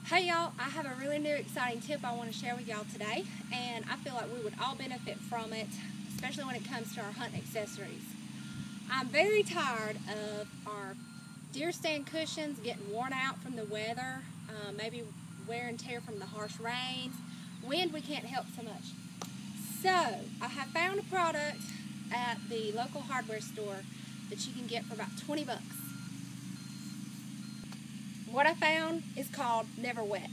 Hey y'all, I have a really new exciting tip I want to share with y'all today, and I feel like we would all benefit from it, especially when it comes to our hunting accessories. I'm very tired of our deer stand cushions getting worn out from the weather, maybe wear and tear from the harsh rains, wind we can't help so much. So I have found a product at the local hardware store that you can get for about 20 bucks. What I found is called Never Wet,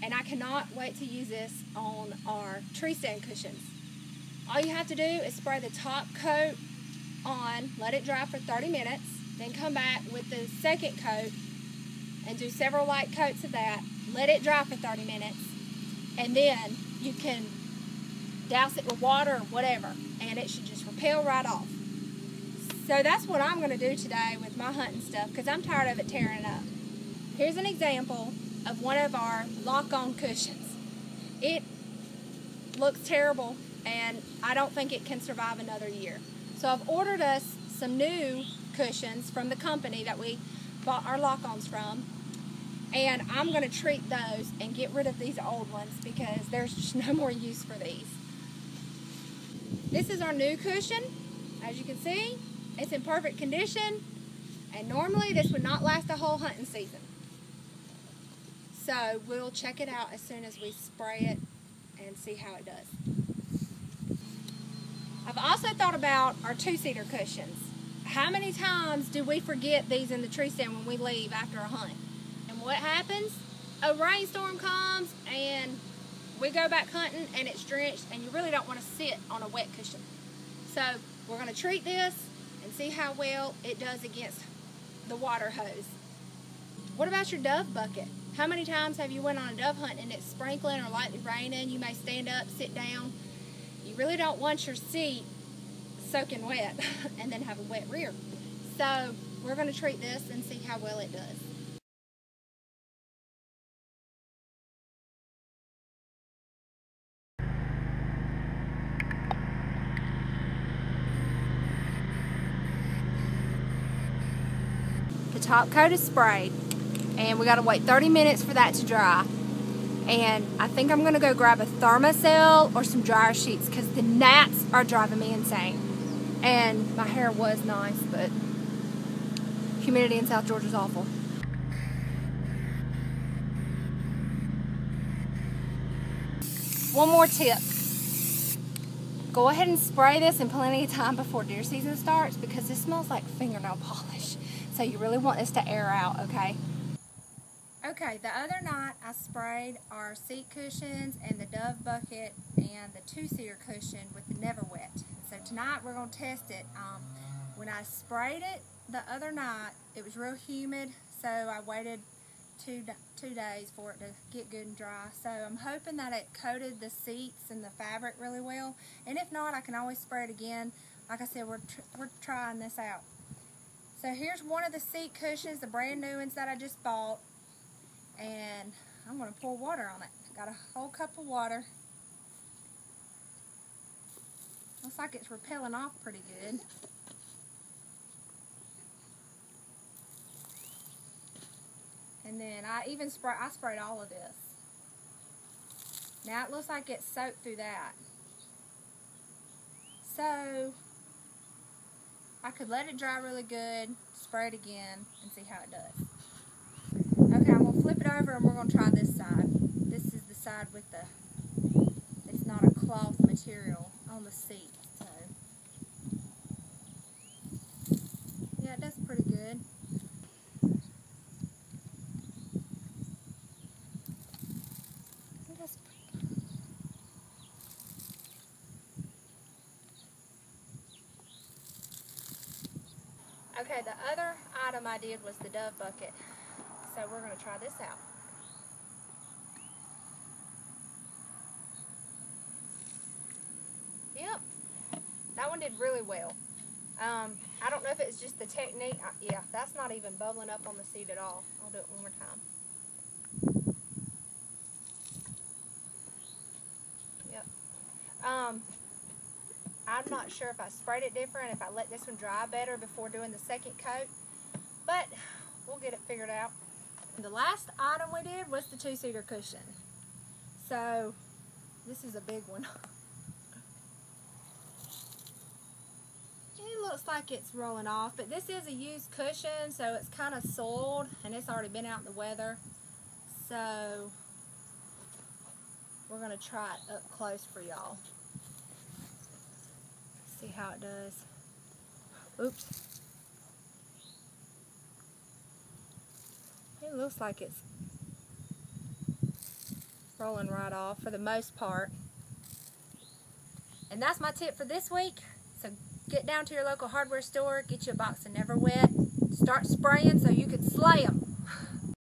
and I cannot wait to use this on our tree stand cushions. All you have to do is spray the top coat on, let it dry for 30 minutes, then come back with the second coat and do several light coats of that, let it dry for 30 minutes, and then you can douse it with water or whatever, and it should just repel right off. So that's what I'm going to do today with my hunting stuff, because I'm tired of it tearing up. Here's an example of one of our lock-on cushions. It looks terrible, and I don't think it can survive another year. So I've ordered us some new cushions from the company that we bought our lock-ons from, and I'm going to treat those and get rid of these old ones because there's just no more use for these. This is our new cushion. As you can see, it's in perfect condition, and normally this would not last a whole hunting season. So we'll check it out as soon as we spray it and see how it does. I've also thought about our two-seater cushions. How many times do we forget these in the tree stand when we leave after a hunt? And what happens? A rainstorm comes and we go back hunting and it's drenched, and you really don't want to sit on a wet cushion. So we're going to treat this and see how well it does against the water hose. What about your dove bucket? How many times have you went on a dove hunt and it's sprinkling or lightly raining? You may stand up, sit down. You really don't want your seat soaking wet and then have a wet rear. So we're going to treat this and see how well it does. The top coat is sprayed, and we got to wait 30 minutes for that to dry. And I think I'm going to go grab a thermocell or some dryer sheets because the gnats are driving me insane. And my hair was nice, but humidity in South Georgia is awful. One more tip. Go ahead and spray this in plenty of time before deer season starts because this smells like fingernail polish. So you really want this to air out, okay? Okay, the other night I sprayed our seat cushions and the dove bucket and the two-seater cushion with the Never Wet. So tonight we're going to test it. When I sprayed it the other night, it was real humid, so I waited two days for it to get good and dry. So I'm hoping that it coated the seats and the fabric really well. And if not, I can always spray it again. Like I said, we're trying this out. So here's one of the seat cushions, the brand new ones that I just bought. And I'm going to pour water on it. Got a whole cup of water. Looks like it's repelling off pretty good. And then I sprayed all of this. Now it looks like it's soaked through that. So I could let it dry really good, spray it again, and see how it does. Okay, I'm going to flip it over and we're going to try this side. This is the side with it's not a cloth material on the seat. So yeah, it does pretty good. Okay, the other item I did was the dove bucket. So we're going to try this out. Yep, that one did really well. I don't know if it's just the technique. Yeah, that's not even bubbling up on the seat at all. I'll do it one more time. Yep. I'm not sure if I sprayed it different, if I let this one dry better before doing the second coat, but we'll get it figured out. The last item we did was the 2 Cedar Cushion. So this is a big one. It looks like it's rolling off, but this is a used cushion, so it's kind of soiled and it's already been out in the weather. So we're going to try it up close for y'all. See how it does. Oops. It looks like it's rolling right off for the most part. And that's my tip for this week. So get down to your local hardware store, get you a box of Never Wet, start spraying so you can slay them.